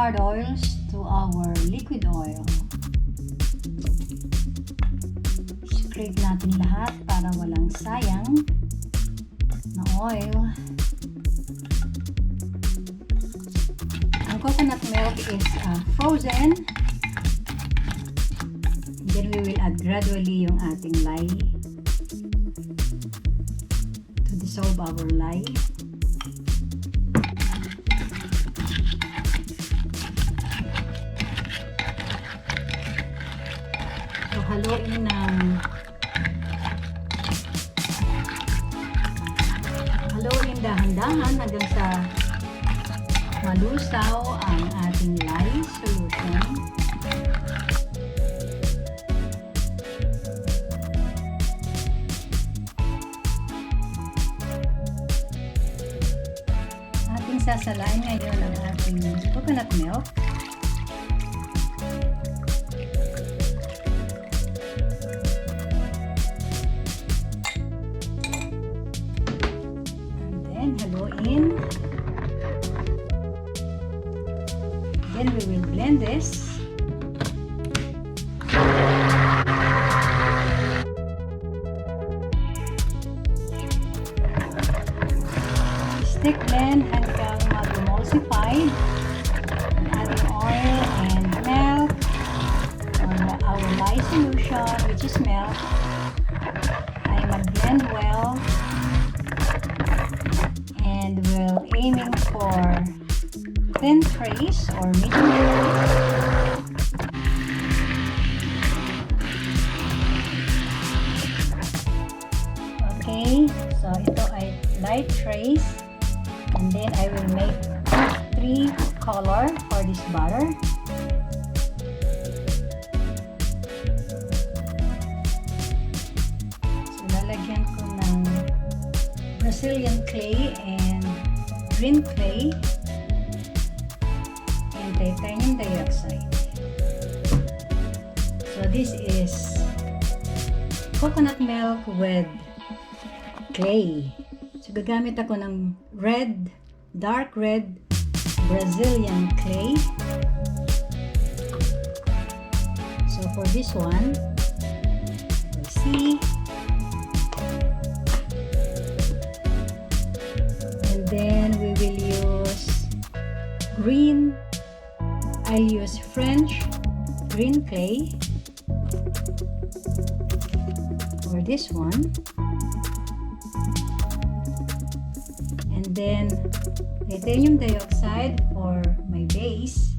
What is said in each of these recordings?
hard oils to our liquid oil. Scrape natin lahat para walang sayang na oil. Ang coconut milk is frozen. Then we will add gradually yung ating lye to dissolve our lye. So haluin dahan-dahan hanggang sa malusaw ang ating lye solution. Ating sasalain ngayon ang ating coconut milk. And then haluin. Then we will blend this. Stick blend hanggang mag-emulsified. Adding oil and milk or our lye solution, which is milk. I mag-blend well and we're aiming for thin trays or medium trays. Okay, so ito ay light trays, and then I will make 3 color for this butter. So lalagyan ko ng Brazilian clay and green clay. Titanium dioxide. So this is coconut milk with clay. So gagamit ako ng dark red Brazilian clay. So for this one, we'll see. And then we will use green. I'll use French green clay for this one, and then titanium dioxide for my base.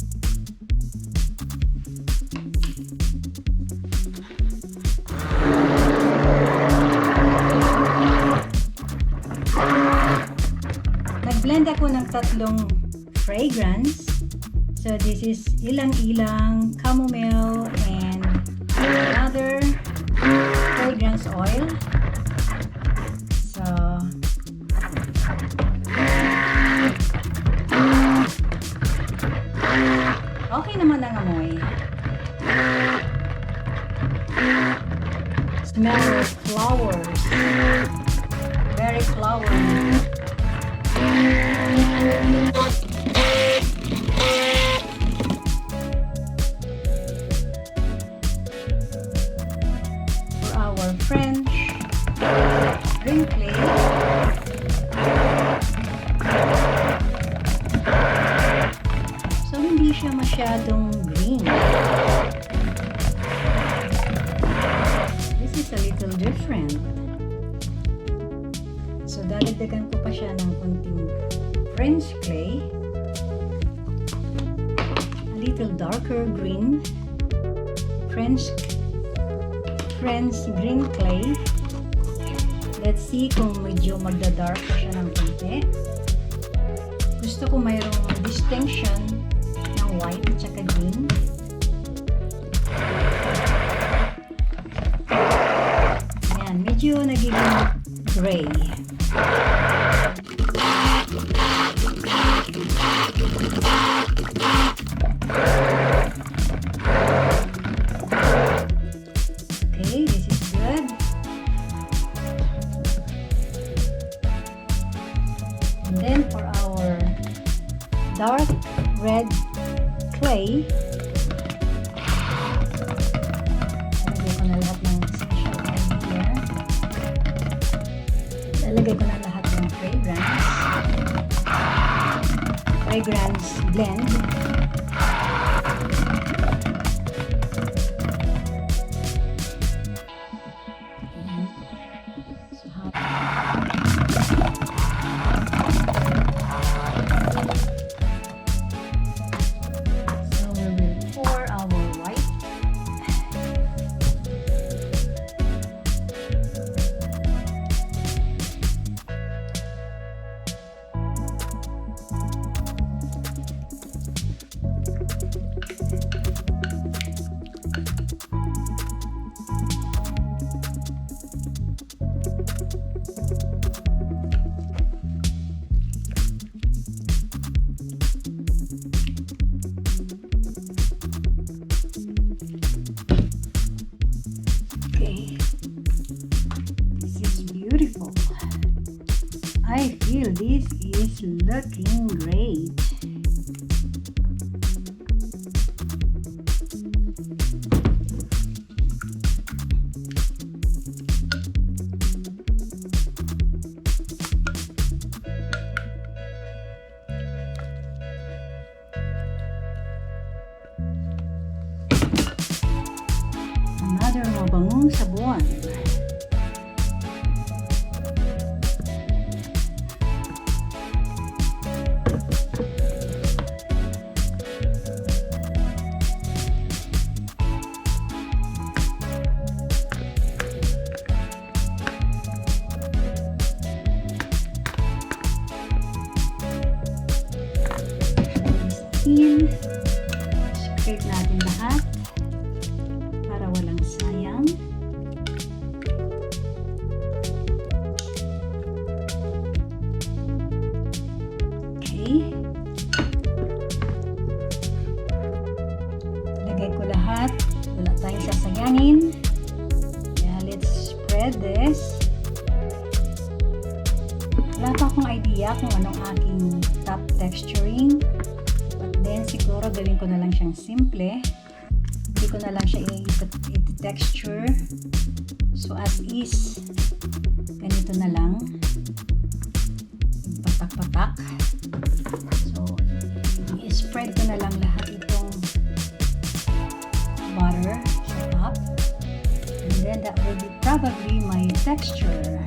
Nag-blend ako ng 3 fragrance. So this is ilang-ilang, chamomile, and another fragrance oil. So okay naman ang amoy. Smell of flowers. Very flowery. French green clay. So hindi siya masyadong green. This is a little different. So dadagdagan ko pa siya ng konting French clay. A little darker green. French green clay. Let's see kung medyo magda-dark siya ng konti. Gusto ko mayroong distinction ng white at saka green. Ayan, medyo nagiging gray. dark red fragrance blend. I feel this is looking great. Another mabangong sabon. Scrape natin lahat para walang sayang. Okay. Lagay ko lahat. Wala tayong sasayangin. Yeah, let's spread this. Wala pa akong idea kung anong aking top texturing. Then, siguro gawin ko na lang siyang simple. Hindi ko na lang siya i-texture. So, as is, ganito na lang. Patak-patak. So, i-spread ko na lang lahat itong butter sa top. And then, that will be probably my texture.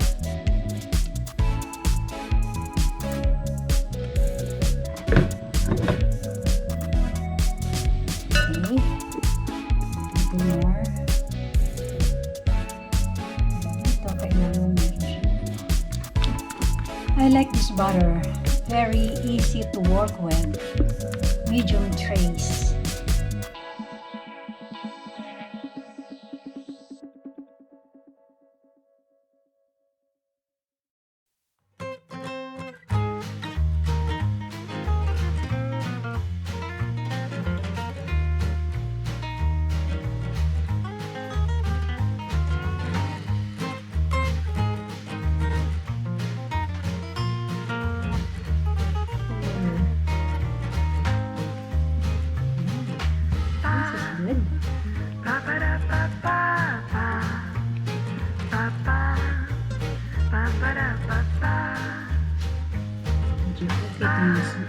I like this butter. Very easy to work with. Medium trace.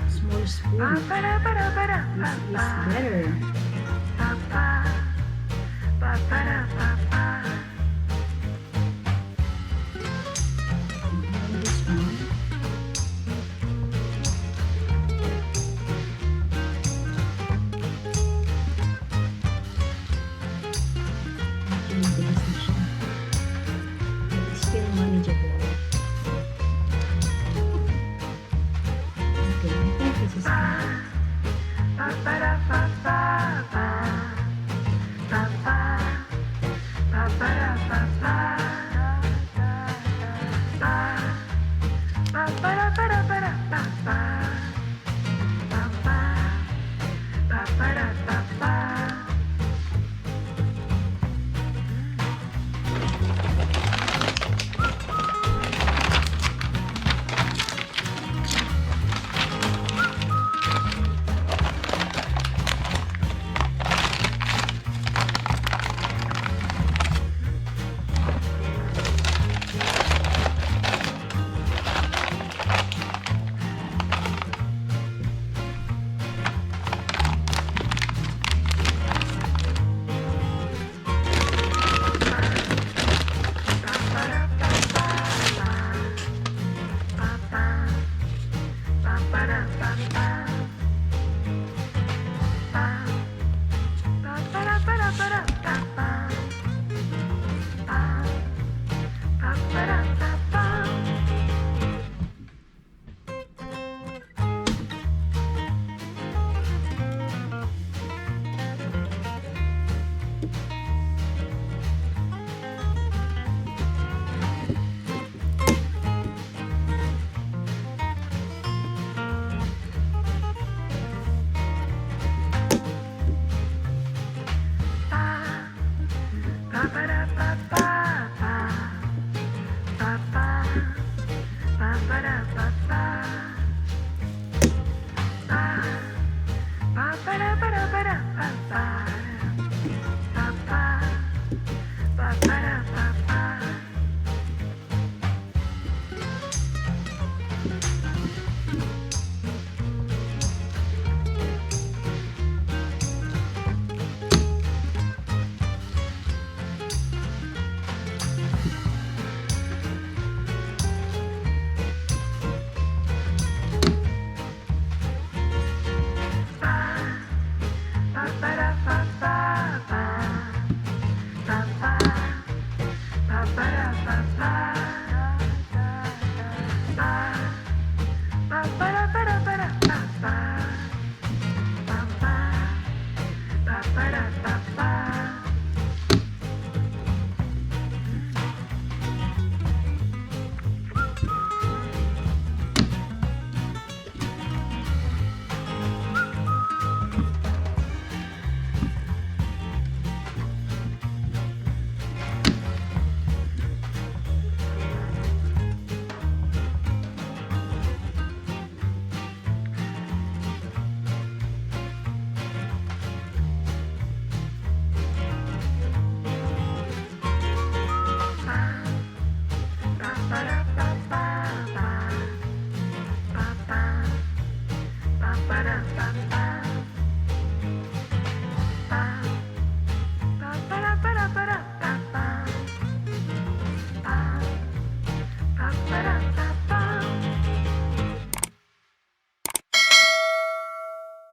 Small spoon. This is better. This one. It's still manageable. This is ba ba